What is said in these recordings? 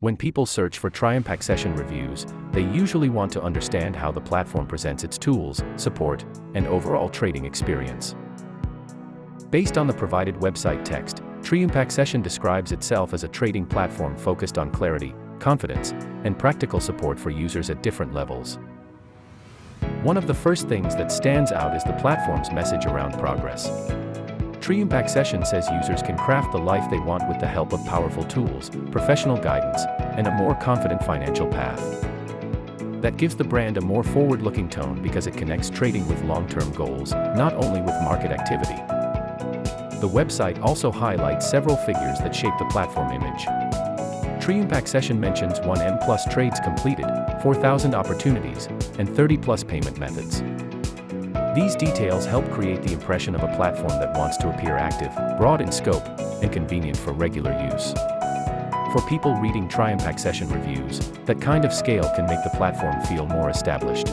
When people search for Triumpaccession reviews, they usually want to understand how the platform presents its tools, support, and overall trading experience. Based on the provided website text, Triumpaccession describes itself as a trading platform focused on clarity, confidence, and practical support for users at different levels. One of the first things that stands out is the platform's message around progress. Triumpaccession says users can craft the life they want with the help of powerful tools, professional guidance, and a more confident financial path. That gives the brand a more forward-looking tone because it connects trading with long-term goals, not only with market activity. The website also highlights several figures that shape the platform image. Triumpaccession mentions 1M+ trades completed, 4,000 opportunities, and 30+ payment methods. These details help create the impression of a platform that wants to appear active, broad in scope, and convenient for regular use. For people reading Triumpaccession reviews, that kind of scale can make the platform feel more established.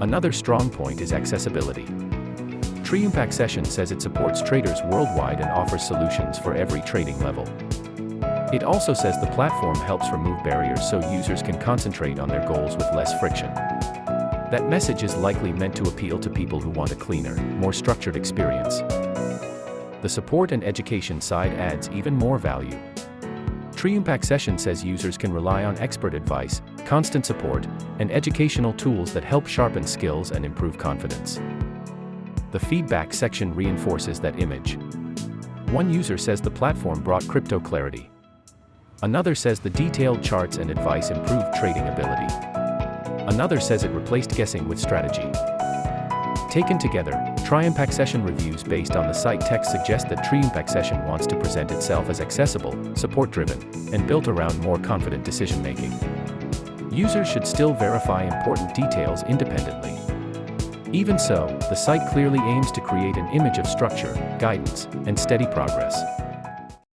Another strong point is accessibility. Triumpaccession says it supports traders worldwide and offers solutions for every trading level. It also says the platform helps remove barriers so users can concentrate on their goals with less friction. That message is likely meant to appeal to people who want a cleaner, more structured experience. The support and education side adds even more value. Triumpaccession says users can rely on expert advice, constant support, and educational tools that help sharpen skills and improve confidence. The feedback section reinforces that image. One user says the platform brought crypto clarity. Another says the detailed charts and advice improved trading ability. Another says it replaced guessing with strategy. Taken together, Triumpaccession reviews based on the site text suggest that Triumpaccession wants to present itself as accessible, support-driven, and built around more confident decision-making. Users should still verify important details independently. Even so, the site clearly aims to create an image of structure, guidance, and steady progress.